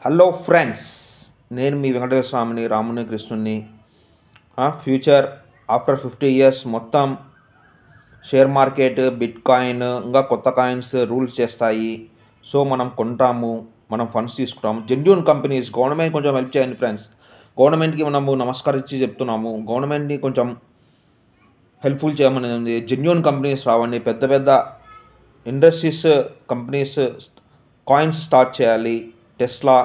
Hello friends, నేను మీ వెంకటేశ్వర స్వామిని, రాముని, కృష్ణుని. ఫ్యూచర్ ఆఫ్టర్ 50 ఇయర్స్ మొత్తం షేర్ మార్కెట్, బిట్ కాయిన్, ఇంకా కొత్త కాయిన్స్ రూల్స్ చేస్తాయి. సో మనం కొంటాము, మనం ఫండ్స్ తీసుకుంటాము. జెన్యూన్ కంపెనీస్, గవర్నమెంట్ కొంచెం హెల్ప్ చేయండి ఫ్రెండ్స్. గవర్నమెంట్కి మనము నమస్కరించి చెప్తున్నాము. గవర్నమెంట్ని కొంచెం హెల్ప్ఫుల్ చేయమని ఉంది. జెన్యూన్ కంపెనీస్ రావండి. పెద్ద పెద్ద ఇండస్ట్రీస్ కంపెనీస్ కాయిన్స్ స్టార్ట్ చేయాలి. టెస్లా,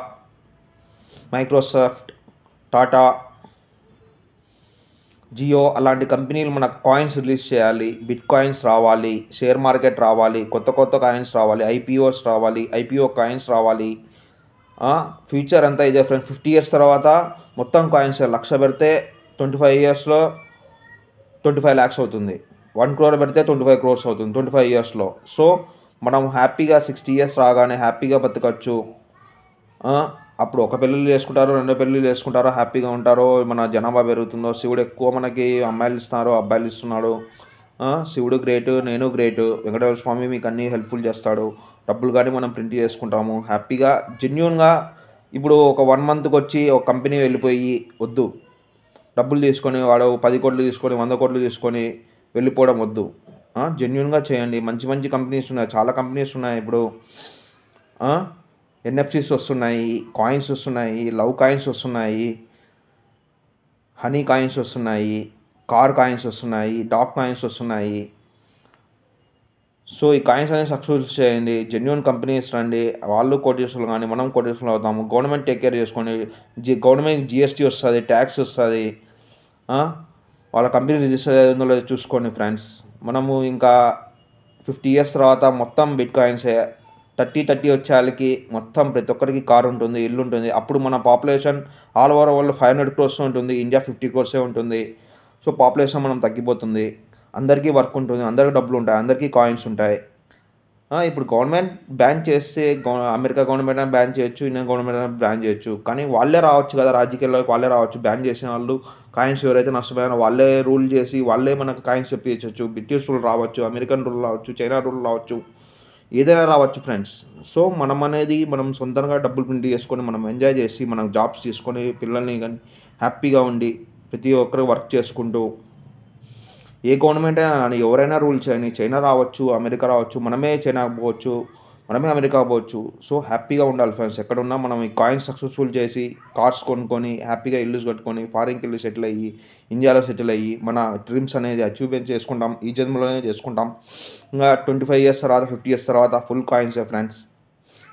మైక్రోసాఫ్ట్, టాటా, జియో అలాంటి కంపెనీలు మనకు కాయిన్స్ రిలీజ్ చేయాలి. బిట్ కాయిన్స్ రావాలి, షేర్ మార్కెట్ రావాలి, కొత్త కొత్త కాయిన్స్ రావాలి, ఐపీఓస్ రావాలి, ఐపీఓ కాయిన్స్ రావాలి. ఫ్యూచర్ అంతా ఇదే ఫ్రెండ్స్. 50 ఇయర్స్ తర్వాత మొత్తం కాయిన్స్ 1,00,000 పెడితే 25 ఇయర్స్లో 25 lakhs అవుతుంది. 1 crore పెడితే 25 crores అవుతుంది 25 ఇయర్స్లో. సో మనం హ్యాపీగా 60 ఇయర్స్ రాగానే హ్యాపీగా బతకచ్చు. అప్పుడు ఒక పెళ్ళిళ్ళు చేసుకుంటారో, 2 పెళ్ళిళ్ళు చేసుకుంటారో, హ్యాపీగా ఉంటారో. మన జనాభా పెరుగుతుందో, శివుడు ఎక్కువ మనకి అమ్మాయిలు ఇస్తున్నారు, అబ్బాయిలు ఇస్తున్నాడు. శివుడు గ్రేటు, నేను గ్రేటు. వెంకటేశ్వర స్వామి మీకు అన్నీ హెల్ప్ఫుల్ చేస్తాడు. డబ్బులు కానీ మనం ప్రింట్ చేసుకుంటాము హ్యాపీగా, జెన్యూన్గా. ఇప్పుడు ఒక 1 monthకి వచ్చి ఒక కంపెనీ వెళ్ళిపోయి వద్దు, డబ్బులు తీసుకొని వాడు 10 కోట్లు తీసుకొని 100 కోట్లు తీసుకొని వెళ్ళిపోవడం వద్దు. జెన్యూన్గా చేయండి. మంచి మంచి కంపెనీస్ ఉన్నాయి, చాలా కంపెనీస్ ఉన్నాయి ఇప్పుడు. ఎన్ఎఫ్సిస్ వస్తున్నాయి, కాయిన్స్ వస్తున్నాయి, లవ్ కాయిన్స్ వస్తున్నాయి, హనీ కాయిన్స్ వస్తున్నాయి, కార్ కాయిన్స్ వస్తున్నాయి, డాగ్ కాయిన్స్ వస్తున్నాయి. సో ఈ కాయిన్స్ అనేది సక్సెస్ చేయండి. జెన్యూన్ కంపెనీస్ రండి, వాళ్ళు కోటీశ్వరులు కానీ మనం కోటీశ్వరులు అవుతాము. గవర్నమెంట్ టేక్ కేర్ చేసుకోండి. గవర్నమెంట్ జిఎస్టీ వస్తుంది, ట్యాక్స్ వస్తుంది. వాళ్ళ కంపెనీ రిజిస్టర్ అయ్యిందో లేదో చూసుకోండి ఫ్రెండ్స్. మనము ఇంకా 50 ఇయర్స్ తర్వాత మొత్తం బిట్ కాయిన్సే. 30 వచ్చే వాళ్ళకి మొత్తం ప్రతి ఒక్కరికి కారు ఉంటుంది, ఇల్లు ఉంటుంది. అప్పుడు మన population all over world 500 crores ఉంటుంది, ఇండియా 50 crores ఉంటుంది. సో పాపులేషన్ మనం తగ్గిపోతుంది. అందరికీ వర్క్ ఉంటుంది, అందరికీ డబ్బులు ఉంటాయి, అందరికీ కాయిన్స్ ఉంటాయి. ఇప్పుడు గవర్నమెంట్ బ్యాన్ చేస్తే అమెరికా గవర్నమెంట్ బ్యాన్ చేయొచ్చు, ఇండియన్ గవర్నమెంట్ బ్యాన్ చేయొచ్చు. కానీ వాళ్ళే రావచ్చు కదా రాజకీయాల్లోకి, వాళ్ళే రావచ్చు. బ్యాన్ చేసిన వాళ్ళు కాయిన్స్ ఎవరైతే నష్టపోయారో వాళ్ళే రూల్ చేసి వాళ్ళే మనకు కాయిన్స్ చెప్పించవచ్చు. బ్రిటిష్ రూల్ రావచ్చు, అమెరికన్ రూల్ రావచ్చు, చైనా రూల్ రావచ్చు, ఏదైనా రావచ్చు ఫ్రెండ్స్. సో మనం సొంతంగా డబ్బులు ప్రింట్ చేసుకొని మనం ఎంజాయ్ చేసి మనం జాబ్స్ తీసుకొని పిల్లల్ని కానీ హ్యాపీగా ఉండి ప్రతి ఒక్కరు వర్క్ చేసుకుంటూ, ఏ గవర్నమెంట్ అయినా ఎవరైనా రూల్ చేయని, చైనా రావచ్చు, అమెరికా రావచ్చు, మనమే చైనా పోవచ్చు, మనమే అమెరికా పోవచ్చు. సో హ్యాపీగా ఉండాలి ఫ్రెండ్స్. ఎక్కడున్నా మనం ఈ కాయిన్స్ సక్సెస్ఫుల్ చేసి కార్స్ కొనుక్కొని హ్యాపీగా ఇల్లు కట్టుకొని ఫారిన్కి వెళ్ళి సెటిల్ అయ్యి ఇండియాలో సెటిల్ అయ్యి మన డ్రీమ్స్ అనేది అచీవ్మెంట్ చేసుకుంటాం. ఈ జన్మలోనే చేసుకుంటాం. ఇంకా 25 ఇయర్స్ తర్వాత 50 ఇయర్స్ తర్వాత ఫుల్ కాయిన్సే friends.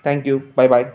Thank you. Bye bye.